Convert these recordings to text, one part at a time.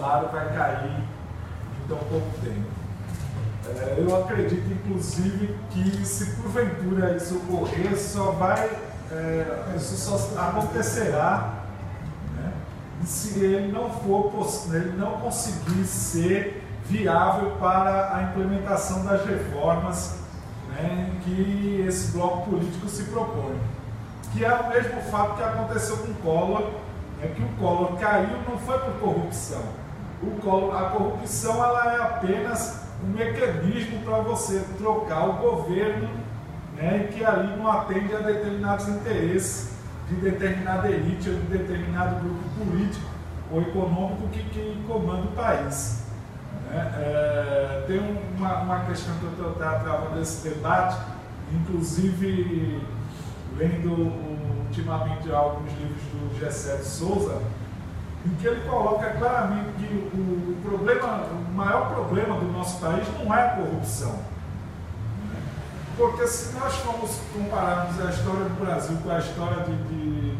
Bolsonaro vai cair em tão pouco tempo. Eu acredito, inclusive, que se porventura isso ocorrer, isso só acontecerá, né, se ele não conseguir ser viável para a implementação das reformas, né, que esse bloco político se propõe. Que é o mesmo fato que aconteceu com o Collor, né, que o Collor caiu não foi por corrupção. A corrupção ela é apenas um mecanismo para você trocar o governo, né, que ali não atende a determinados interesses de determinada elite ou de determinado grupo político ou econômico que comanda o país. Tem uma questão que eu estou travando nesse debate, inclusive lendo ultimamente alguns livros do Gessé de Souza, em que ele coloca claramente que o maior problema do nosso país não é a corrupção. Porque se nós formos compararmos a história do Brasil com a história de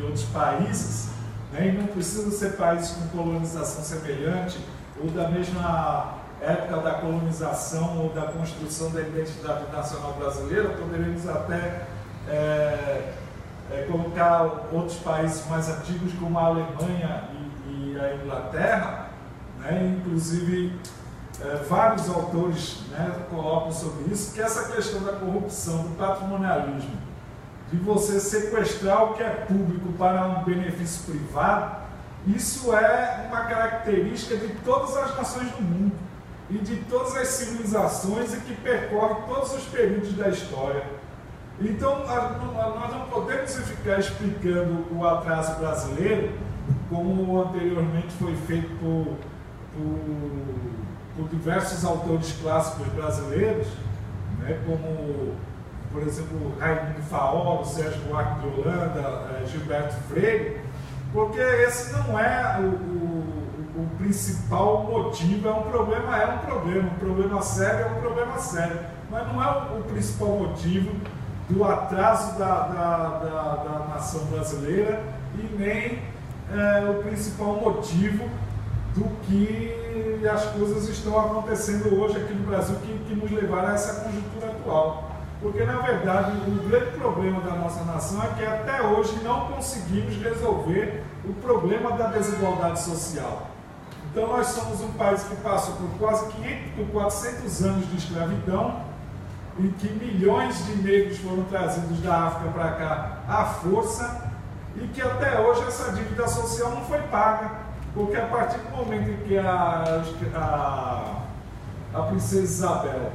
outros países, né, e não precisa ser países com colonização semelhante, ou da mesma época da colonização ou da construção da identidade nacional brasileira, poderíamos até colocar outros países mais antigos como a Alemanha e a Inglaterra, né? Inclusive vários autores, né, colocam sobre isso, que essa questão da corrupção, do patrimonialismo, de você sequestrar o que é público para um benefício privado, isso é uma característica de todas as nações do mundo e de todas as civilizações e que percorre todos os períodos da história. Então, nós não podemos ficar explicando o atraso brasileiro, como anteriormente foi feito por diversos autores clássicos brasileiros, né, como, por exemplo, Raimundo Faoro, Sérgio Buarque de Holanda, Gilberto Freire, porque esse não é o principal motivo. Um problema sério é um problema sério, mas não é o principal motivo do atraso da nação brasileira e nem o principal motivo do que as coisas estão acontecendo hoje aqui no Brasil que nos levaram a essa conjuntura atual. Porque, na verdade, o grande problema da nossa nação é que até hoje não conseguimos resolver o problema da desigualdade social. Então, nós somos um país que passou por quase 400 anos de escravidão, em que milhões de negros foram trazidos da África para cá à força, e que até hoje essa dívida social não foi paga, porque a partir do momento em que a princesa Isabel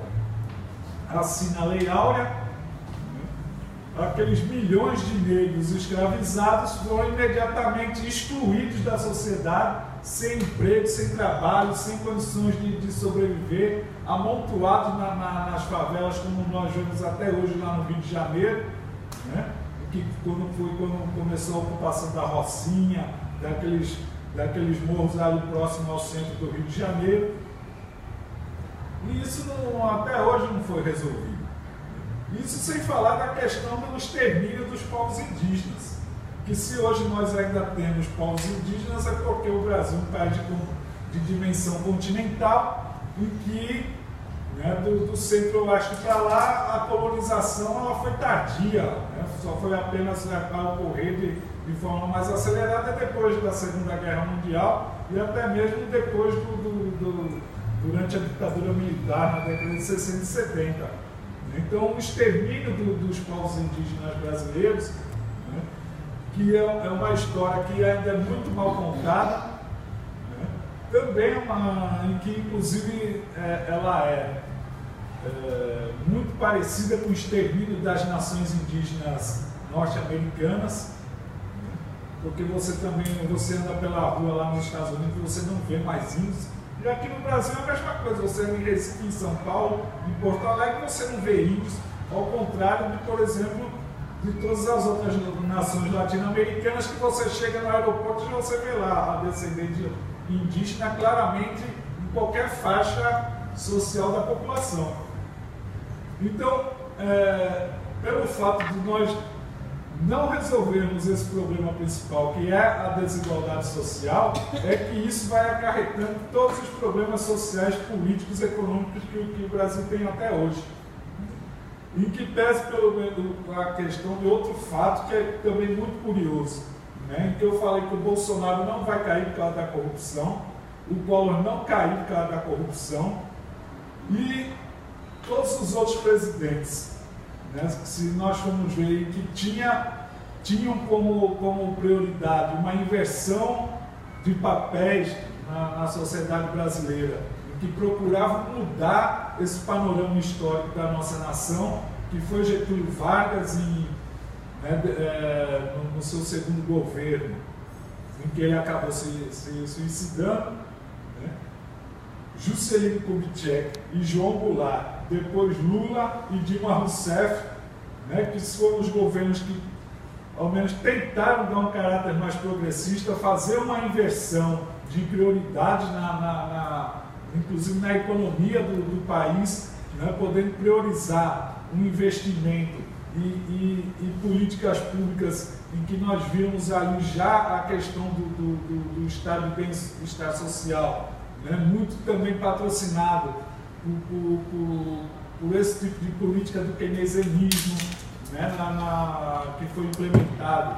assina a Lei Áurea, aqueles milhões de negros escravizados foram imediatamente excluídos da sociedade, sem emprego, sem trabalho, sem condições de sobreviver, amontoados nas favelas, como nós vemos até hoje lá no Rio de Janeiro, né? Quando começou a ocupação da Rocinha, daqueles morros ali próximos ao centro do Rio de Janeiro. E isso até hoje não foi resolvido. Isso sem falar da questão do extermínio dos povos indígenas. Que se hoje nós ainda temos povos indígenas é porque o Brasil é um país de dimensão continental e que, né, do centro-oeste para lá, a colonização ela foi tardia, né? Só foi apenas a ocorrer de forma mais acelerada depois da Segunda Guerra Mundial e até mesmo depois durante a ditadura militar na década de 60 e 70. Então, o extermínio dos povos indígenas brasileiros, né, que é uma história que ainda é muito mal contada, né, também em que, inclusive, ela é muito parecida com o extermínio das nações indígenas norte-americanas, né, porque você anda pela rua lá nos Estados Unidos e você não vê mais índios. E aqui no Brasil é a mesma coisa, você anda em Recife, em São Paulo, em Porto Alegre, você não vê índios, ao contrário de, por exemplo, de todas as outras nações latino-americanas que você chega no aeroporto e você vê lá a descendente indígena claramente em qualquer faixa social da população. Então, pelo fato de nós não resolvermos esse problema principal, que é a desigualdade social, é que isso vai acarretando todos os problemas sociais, políticos, econômicos que o Brasil tem até hoje. Em que pese a questão de outro fato que é também muito curioso, né? Em que eu falei que o Bolsonaro não vai cair por causa da corrupção, o Collor não caiu por causa da corrupção, e todos os outros presidentes, né, se nós formos ver que tinham como prioridade uma inversão de papéis na sociedade brasileira, que procuravam mudar esse panorama histórico da nossa nação, que foi Getúlio Vargas no seu segundo governo, em que ele acabou se suicidando, né? Juscelino Kubitschek e João Goulart, depois Lula e Dilma Rousseff, né, que foram os governos que, ao menos, tentaram dar um caráter mais progressista, fazer uma inversão de prioridades, inclusive na economia do país, né, podendo priorizar um investimento e políticas públicas em que nós vimos ali já a questão do estado de bem-estar social, né, muito também patrocinado por esse tipo de política do keynesianismo, né, que foi implementado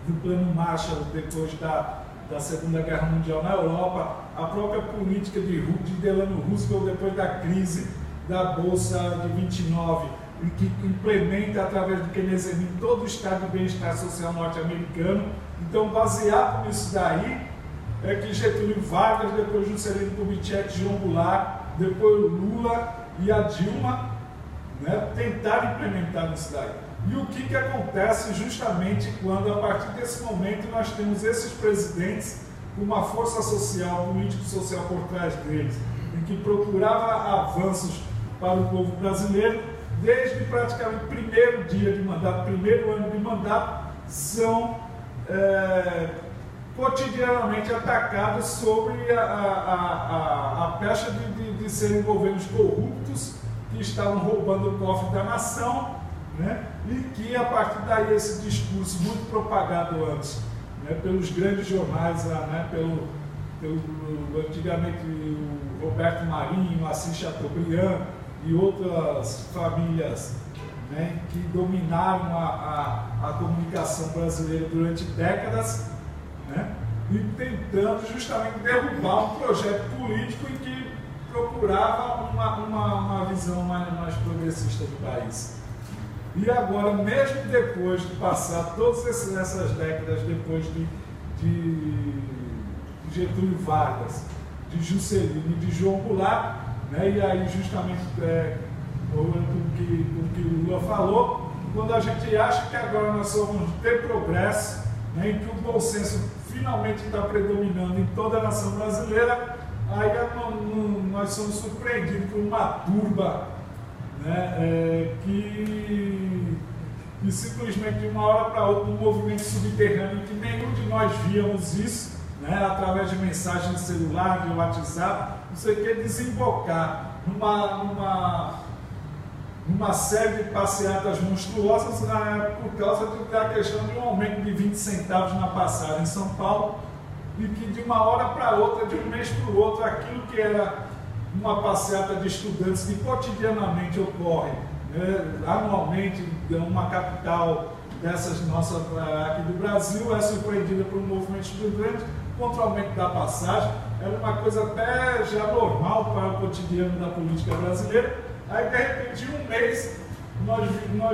no Plano Marshall depois da Segunda Guerra Mundial na Europa, a própria política de Delano Roosevelt depois da crise da Bolsa de 29, que implementa através do keynesianismo todo o estado de bem-estar social norte-americano. Então, baseado nisso daí, é que Getúlio Vargas, depois Juscelino Kubitschek, João Goulart, depois Lula e a Dilma, né, tentaram implementar isso daí. E o que acontece justamente quando, a partir desse momento, nós temos esses presidentes com uma força social, político-social por trás deles, em que procurava avanços para o povo brasileiro, desde praticamente o primeiro dia de mandato, primeiro ano de mandato, são cotidianamente atacados sobre a pecha de serem governos corruptos que estavam roubando o cofre da nação, né? E que, a partir daí, esse discurso muito propagado antes, né, pelos grandes jornais, né, antigamente o Roberto Marinho, Assis Chateaubriand e outras famílias, né, que dominaram a comunicação brasileira durante décadas, né, e tentando justamente derrubar um projeto político em que procurava uma visão mais progressista do país. E agora, mesmo depois de passar todas essas décadas, depois de Getúlio Vargas, de Juscelino e de João Goulart, né, e aí justamente com o que o Lula falou, quando a gente acha que agora nós vamos ter progresso, né, em que o bom senso finalmente está predominando em toda a nação brasileira, aí nós somos surpreendidos por uma turba, né, que simplesmente de uma hora para outra, um movimento subterrâneo que nenhum de nós víamos isso, né, através de mensagens de celular, de WhatsApp, não sei o que, desembocar numa série de passeatas monstruosas, por causa da questão de um aumento de 20 centavos na passagem em São Paulo, e que de uma hora para outra, de um mês para o outro, aquilo que era uma passeata de estudantes que cotidianamente ocorre, né, anualmente, em uma capital dessas nossas aqui do Brasil, é surpreendida por um movimento estudante contra o aumento da passagem. Era uma coisa até já normal para o cotidiano da política brasileira. Aí, de repente, em um mês, nós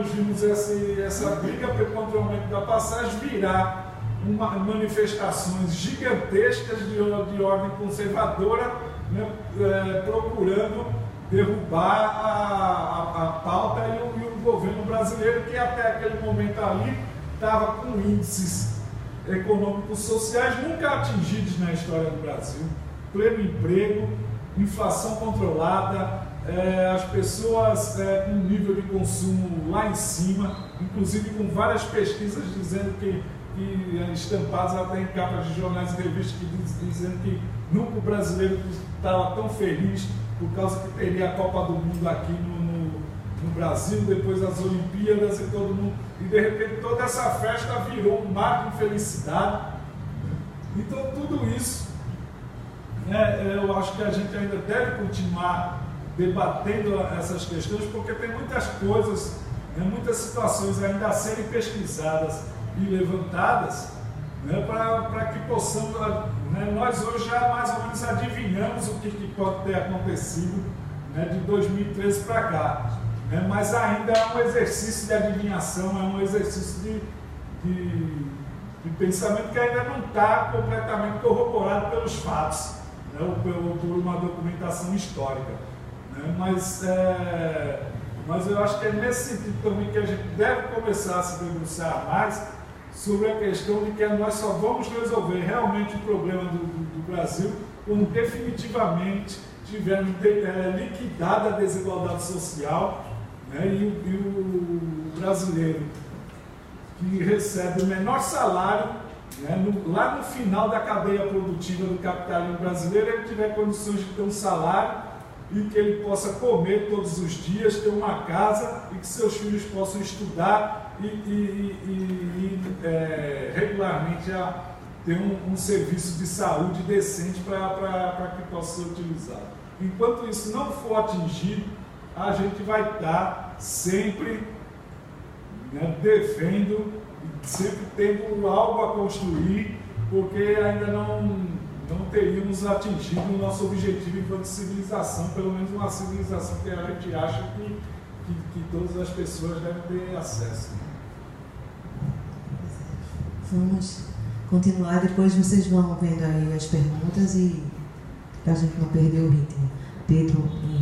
vimos essa briga contra o aumento da passagem virar manifestações gigantescas de ordem conservadora, né, procurando derrubar a pauta e o governo brasileiro, que até aquele momento ali estava com índices econômicos sociais nunca atingidos na história do Brasil, pleno emprego, inflação controlada, as pessoas com um nível de consumo lá em cima, inclusive com várias pesquisas dizendo que estampadas até em capas de jornais e revistas dizendo que nunca o brasileiro estava tão feliz por causa que teria a Copa do Mundo aqui no no Brasil, depois as Olimpíadas e todo mundo, e de repente toda essa festa virou um mar de felicidade. Então tudo isso, eu acho que a gente ainda deve continuar debatendo essas questões, porque tem muitas coisas, muitas situações ainda a serem pesquisadas e levantadas, para que possamos, nós hoje já mais ou menos adivinhamos o que pode ter acontecido, de 2013 para cá, mas ainda é um exercício de adivinhação, é um exercício de pensamento que ainda não está completamente corroborado pelos fatos, ou por uma documentação histórica, mas eu acho que é nesse sentido também que a gente deve começar a se debruçar mais sobre a questão de que nós só vamos resolver realmente o problema do Brasil quando definitivamente tivermos liquidado a desigualdade social, e o brasileiro que recebe o menor salário, lá no final da cadeia produtiva do capitalismo brasileiro, ele tiver condições de ter um salário e que ele possa comer todos os dias, ter uma casa e que seus filhos possam estudar e regularmente ter um serviço de saúde decente para que possa ser utilizado. Enquanto isso não for atingido, a gente vai estar sempre devendo, sempre tendo algo a construir, porque ainda não teríamos atingido o nosso objetivo enquanto civilização, pelo menos uma civilização que a gente acha que todas as pessoas devem ter acesso. Vamos continuar, depois vocês vão vendo aí as perguntas e para a gente não perder o ritmo. Pedro e